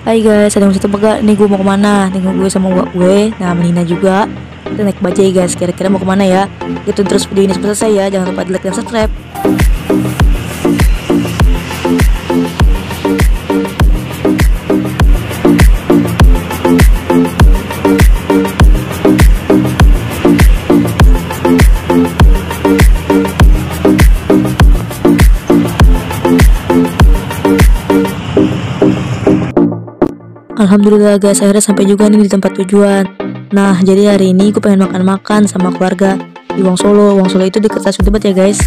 Hai guys, ada yang bisa tebak gak nih gue mau kemana? Nih gue sama gue, nah Menina juga. Kita naik bajai guys, kira-kira mau kemana ya? Ikutin terus video ini sampai selesai ya, jangan lupa di like dan subscribe. Alhamdulillah guys, akhirnya sampai juga nih di tempat tujuan. Nah, jadi hari ini gue pengen makan-makan sama keluarga di Wong Solo. Wong Solo itu dekat stasiun Tebet ya guys.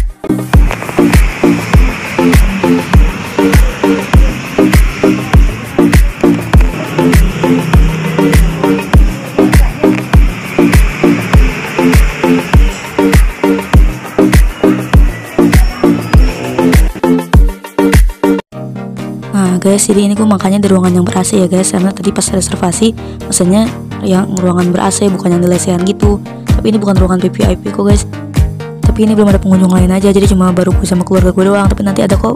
Nah guys, jadi ini gue makannya di ruangan yang ber-AC ya guys, karena tadi pas reservasi pesennya yang ruangan ber-AC, bukan yang di lesehan gitu. Tapi ini bukan ruangan VIP kok guys. Tapi ini belum ada pengunjung lain aja, jadi cuma baru gue sama keluarga gue doang. Tapi nanti ada kok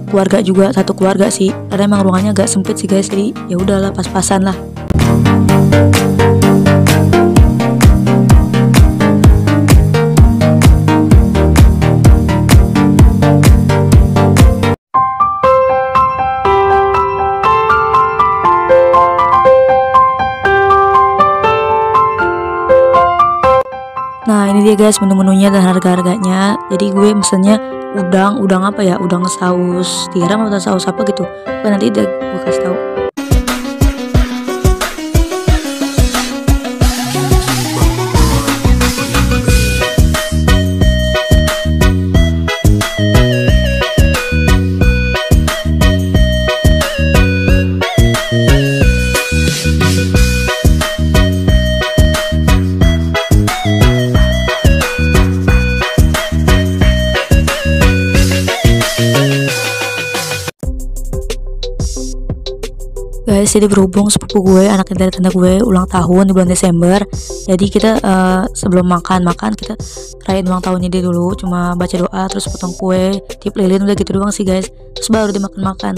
keluarga juga, satu keluarga sih. Karena emang ruangannya agak sempit sih guys, jadi ya udahlah pas-pasan lah. Nah ini dia guys menu-menunya dan harga-harganya. Jadi gue mesennya udang apa ya, udang saus tiram atau saus apa gitu. Nanti gue kasih tahu. Guys, jadi berhubung sepupu gue, anak dari tante gue ulang tahun di bulan Desember. Jadi kita sebelum makan kita rayain ulang tahunnya dia dulu, cuma baca doa terus potong kue, tiup lilin, udah gitu doang sih guys. Terus baru dimakan-makan.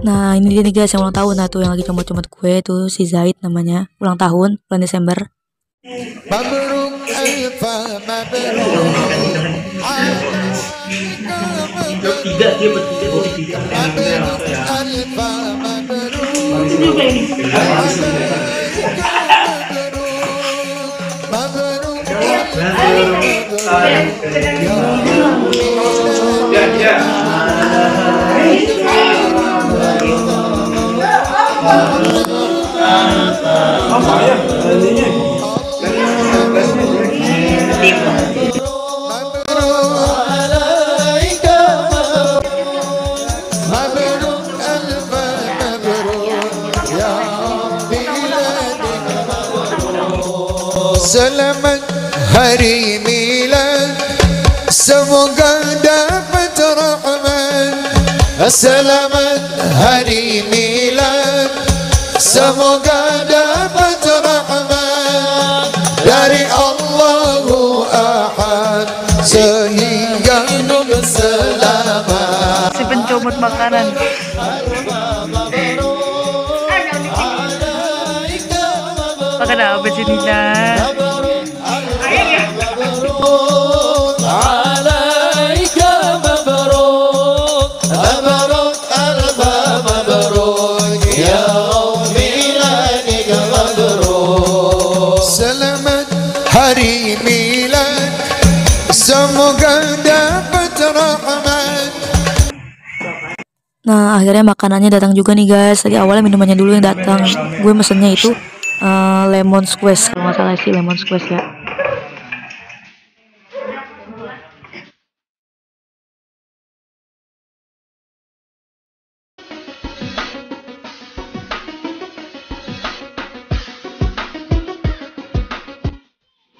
Nah ini dia nih guys yang ulang tahun. Nah tuh yang lagi comot-comot kue tuh si Zaid namanya, ulang tahun bulan Desember. Mabruk alfa Tiga dia bertiga Selamat hari milad, semoga dapat rahmat. Selamat hari milad, semoga dapat rahmat dari Allahu Ahad sehingga hidup selamat. Si pencomot makanan. Makan apa sih Nina? Selamat hari milad, semoga dapat rahmat. Nah akhirnya makanannya datang juga nih guys. Tadi awalnya minumannya dulu yang datang. Gue mesennya itu lemon squash, kalau nggak salah sih lemon squash ya.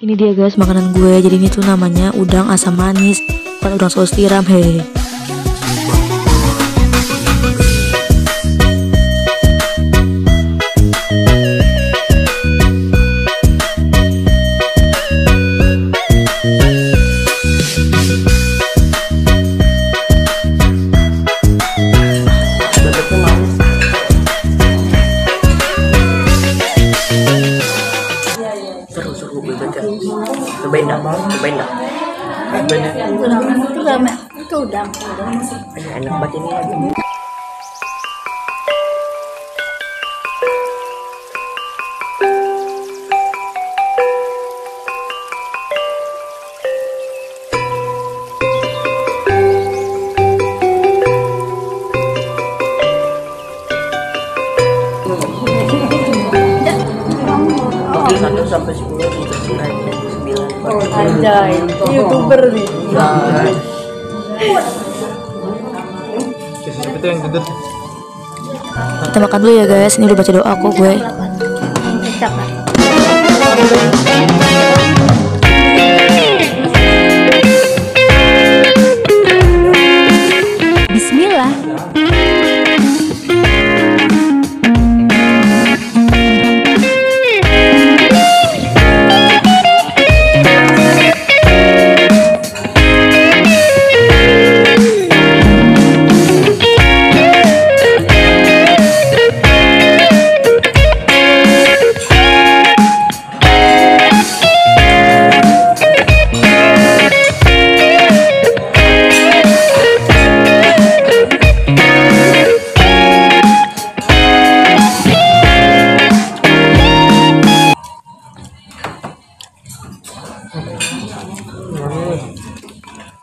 Ini dia guys makanan gue. Jadi ini tuh namanya udang asam manis, bukan udang saus tiram. Hehe. Main dah. Main ya. Itu udah itu udah. Enak banget ini. Oke, 1 sampai 10 subscribe 9. Anjay, YouTuber nih. Itu yang gendut. Kita makan dulu ya guys, ini udah baca doa kok gue. Kecap lah. Bismillah.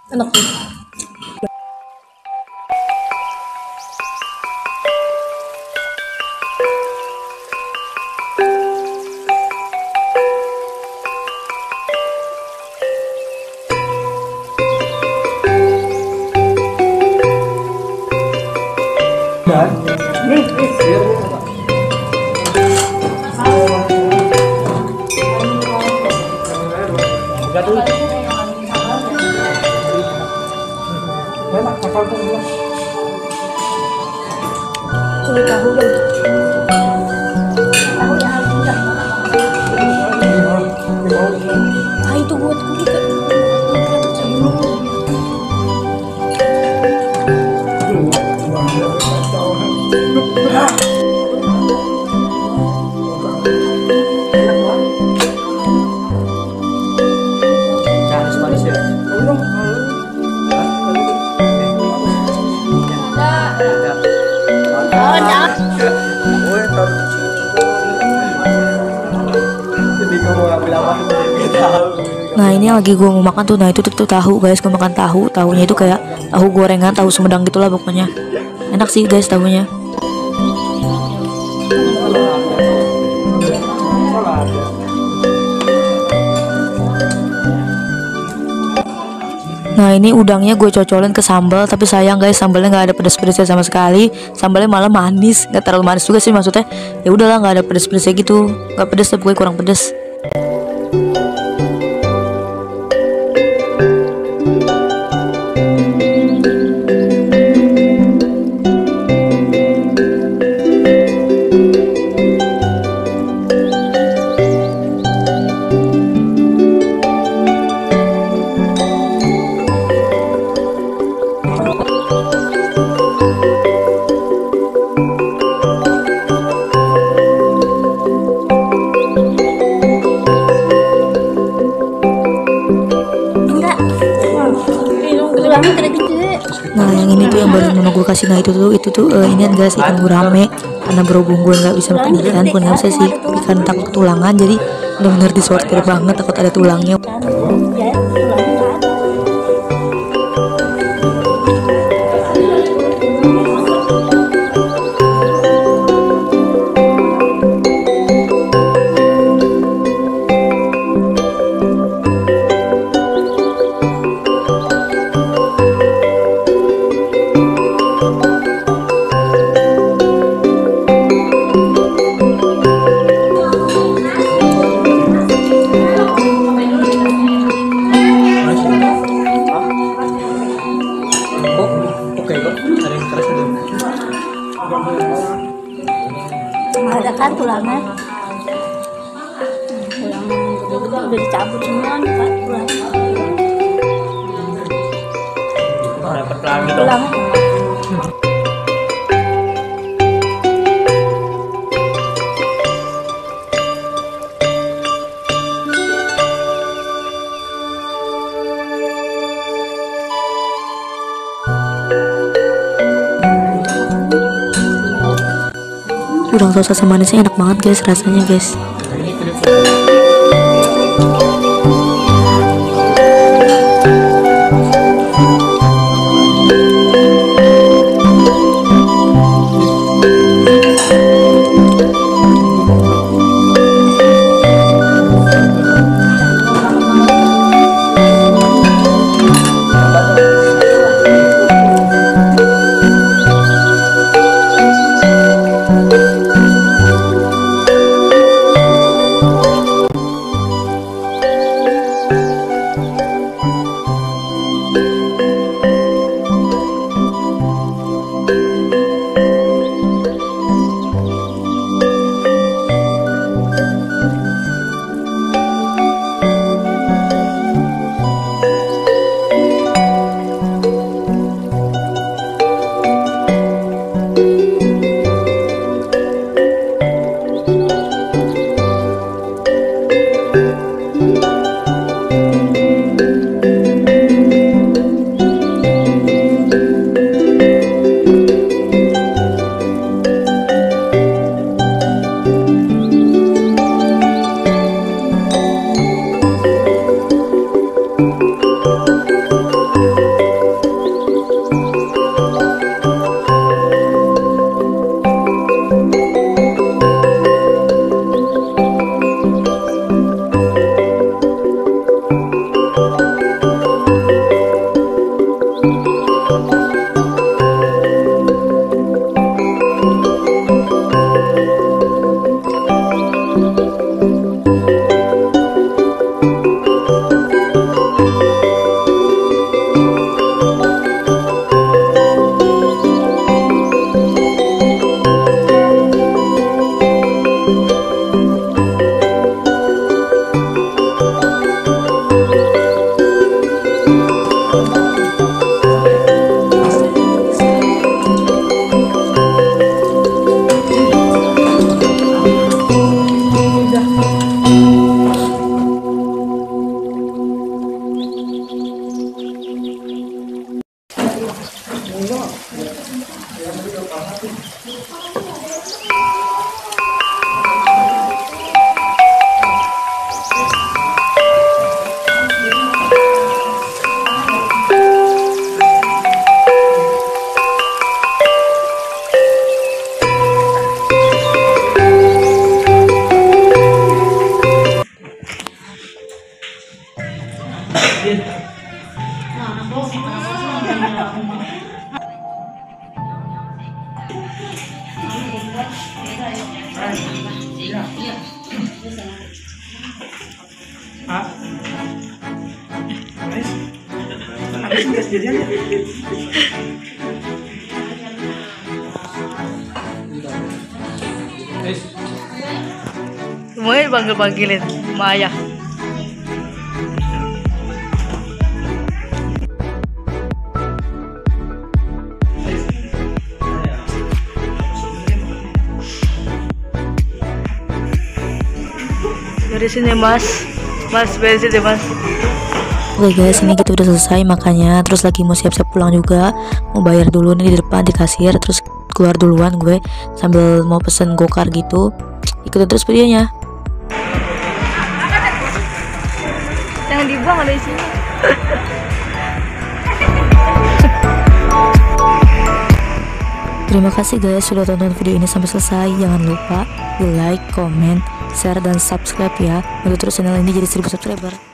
Enak. Sulit tahu dong. Ah itu buat kita. Harus manis ya. Nah ini yang lagi gue mau makan tuh, nah itu tuh tahu guys, gue makan tahu, tahunya itu kayak tahu gorengan, tahu Sumedang gitulah pokoknya. Enak sih guys tahunya. Nah ini udangnya gue cocolin ke sambal, tapi sayang guys sambalnya nggak ada pedas-pedasnya sama sekali. Sambalnya malah manis, nggak terlalu manis juga sih maksudnya. Ya udahlah nggak ada pedas-pedasnya gitu, nggak pedas tapi gue kurang pedas. Nah yang ini tuh yang baru mama gue kasih, nah itu tuh ini guys ikan gurame, karena berhubung gue nggak bisa makan ikan, gue nggak bisa sih ikan takut tulangan, jadi benar-benar disortir banget takut ada tulangnya. Ada kan tulangnya. Tulang udah dicabut semua nih Pak tulangnya. Dapat lagi dong. Tulangnya. Udang saus asam manisnya enak banget guys rasanya guys. Semuanya panggil-panggilin Maya. Beresin ya mas, beresin ya mas. Oke guys, ini kita udah selesai makannya. Terus lagi mau siap-siap pulang juga. Mau bayar dulu nih di depan di kasir. Terus keluar duluan gue sambil mau pesen gokar gitu. Ikutin terus videonya. Jangan dibuang, ada isinya. Terima kasih guys sudah tonton video ini sampai selesai. Jangan lupa di like, comment, share, dan subscribe ya untuk terus channel ini jadi 1000 subscriber.